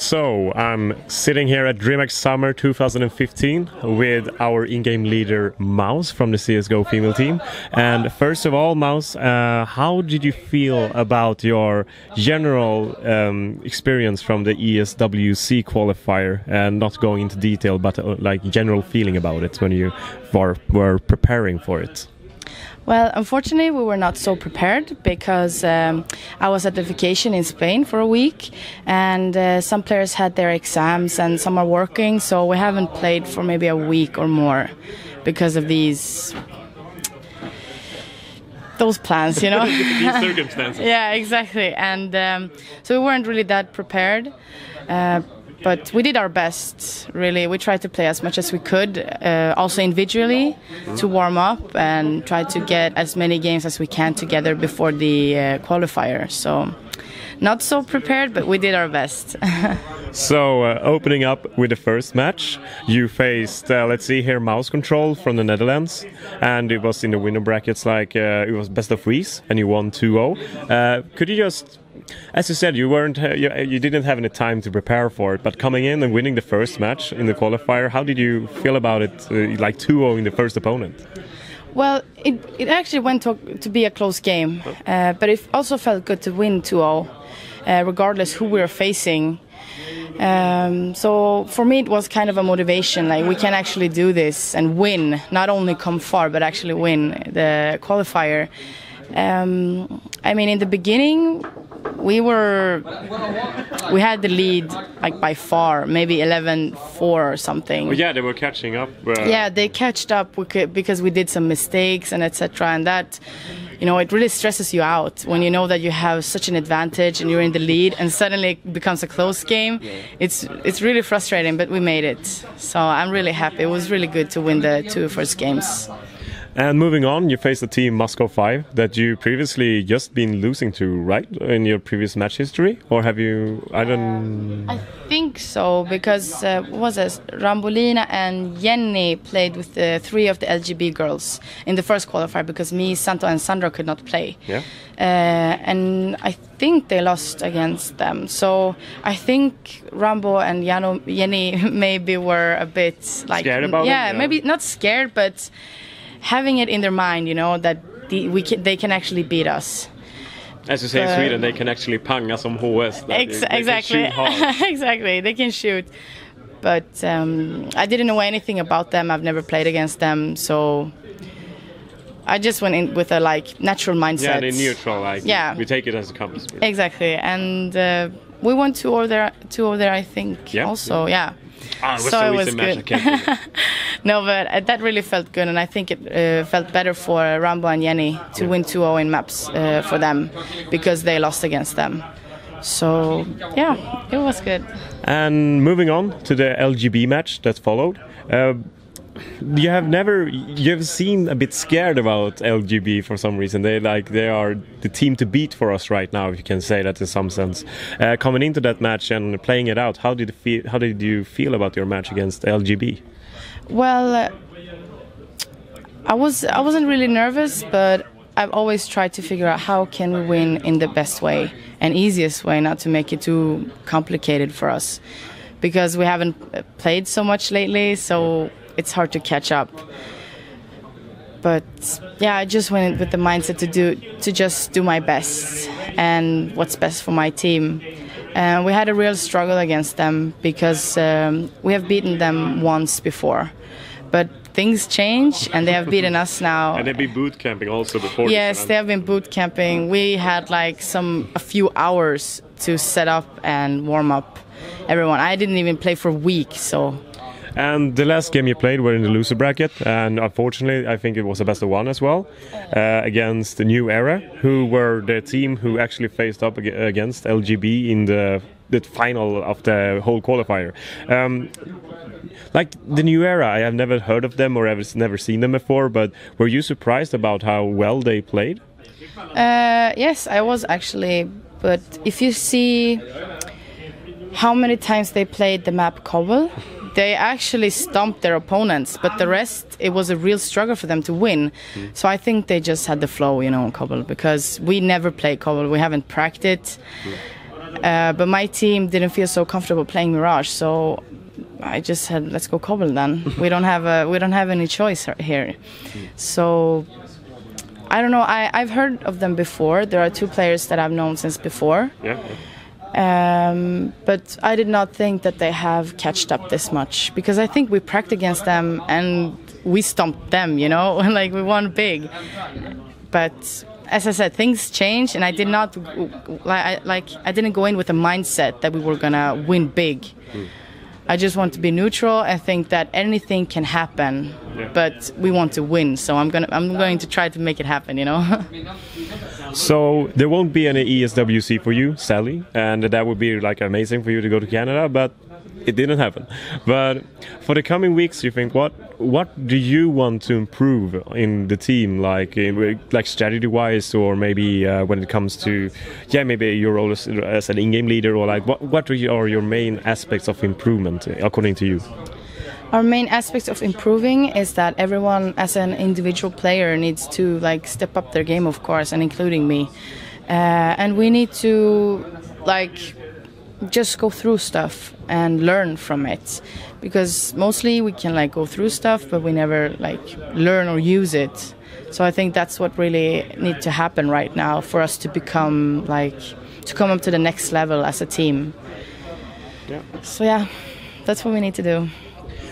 So, I'm sitting here at DreamHack Summer 2015 with our in-game leader Mouse from the CSGO female team. And first of all, Mouse, how did you feel about your general experience from the ESWC qualifier? And not going into detail, but like general feeling about it when you were preparing for it. Well, unfortunately, we were not so prepared because I was at the vacation in Spain for a week, and some players had their exams and some are working, so we haven't played for maybe a week or more because of those plans, you know. These circumstances. Yeah, exactly. And so we weren't really that prepared. But we did our best, really. We tried to play as much as we could, also individually, to warm up and try to get as many games as we can together before the qualifier. So, not so prepared, but we did our best. So, opening up with the first match, you faced, let's see here, Mouse Control from the Netherlands. And it was in the winner brackets, like, it was best of threes, and you won 2-0. Could you just... As you said, you didn't have any time to prepare for it, but coming in and winning the first match in the qualifier, how did you feel about it, like 2-0 in the first opponent? Well, it actually went to be a close game, but it also felt good to win 2-0, regardless who we were facing. So for me it was kind of a motivation, like we can actually do this and win, not only come far, but actually win the qualifier. I mean, in the beginning, we had the lead like by far, maybe 11-4 or something. Well, yeah, they were catching up. Yeah, they catched up because we did some mistakes and etc. And that, you know, it really stresses you out when you know that you have such an advantage and you're in the lead, and suddenly it becomes a close game. Yeah. It's really frustrating, but we made it. So I'm really happy. It was really good to win the two first games. And moving on, you faced the team Moscow 5 that you previously just been losing to, right? In your previous match history? Or have you... I think so, because Rambolina and Jenny played with three of the LGB girls in the first qualifier, because me, Santo and Sandra could not play. Yeah. And I think they lost against them. So I think Rambo and Jenny maybe were a bit like... Scared about it? Yeah, maybe not scared, but... having it in their mind, you know, that they can actually beat us. As you say in Sweden, they can actually panga som HS. Exactly. Exactly, they can shoot. But I didn't know anything about them. I've never played against them, so I just went in with a natural mindset. Yeah, they're neutral. We take it as a compliment. Exactly, and we won 2-0 there, I think. Yeah. Also, yeah. Oh, it was good. No, but that really felt good, and I think it felt better for Rambo and Jenny to win 2-0 in maps for them, because they lost against them. So yeah, it was good. And moving on to the LGB match that followed. You've seemed a bit scared about LGB for some reason. They are the team to beat for us right now, if you can say that in some sense. Coming into that match and playing it out, how did you feel about your match against LGB? Well, I wasn't really nervous, but I've always tried to figure out how can we win in the best way and easiest way, not to make it too complicated for us, because we haven't played so much lately, so it's hard to catch up. But yeah, I just went with the mindset to just do my best and what's best for my team. We had a real struggle against them, because we have beaten them once before, but things change and they have beaten us now. And they've been boot camping also before. Yes, they have been boot camping. We had a few hours to set up and warm up everyone. I didn't even play for a week, so. And the last game you played were in the loser bracket, and unfortunately I think it was a best of one as well, against the New Era, who were the team who actually faced up against LGB in the final of the whole qualifier. Like the New Era, I have never heard of them or never seen them before, but were you surprised about how well they played? Yes, I was actually, but if you see how many times they played the map Cobble, they actually stumped their opponents, but the rest, it was a real struggle for them to win. So I think they just had the flow, you know, on Cobble, because we never play Cobble. We haven't practiced. But my team didn't feel so comfortable playing Mirage, so I just said, let's go Cobble then. we don't have any choice here. So I don't know. I've heard of them before. There are two players that I've known since before. Yeah. But I did not think that they have catched up this much, because I think we practiced against them and we stomped them, you know, like we won big. But as I said, things change, and I did not I didn't go in with a mindset that we were gonna win big. I just want to be neutral. I think that anything can happen, but we want to win. So I'm going to try to make it happen, you know. So there won't be any ESWC for you, sadly, and that would be like amazing for you to go to Canada, but it didn't happen. But for the coming weeks, you think what do you want to improve in the team, like strategy-wise, or maybe when it comes to maybe your role as an in-game leader, or like what are your main aspects of improvement according to you? Our main aspects of improving is that everyone as an individual player needs to like step up their game, of course, and including me. And we need to like just go through stuff and learn from it, because mostly we can like go through stuff, but we never like learn or use it. So I think that's what really needs to happen right now for us to become to come up to the next level as a team. Yeah. So yeah, that's what we need to do.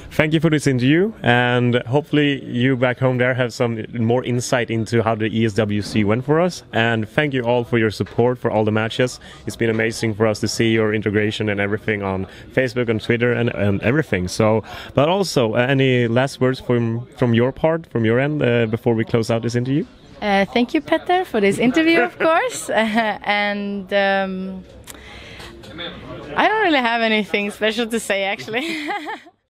Thank you for this interview, and hopefully you back home there have some more insight into how the ESWC went for us. And thank you all for your support for all the matches. It's been amazing for us to see your integration and everything on Facebook and Twitter and everything. So, but also any last words from your part, from your end, before we close out this interview? Thank you, Petter, for this interview, of course. And I don't really have anything special to say, actually.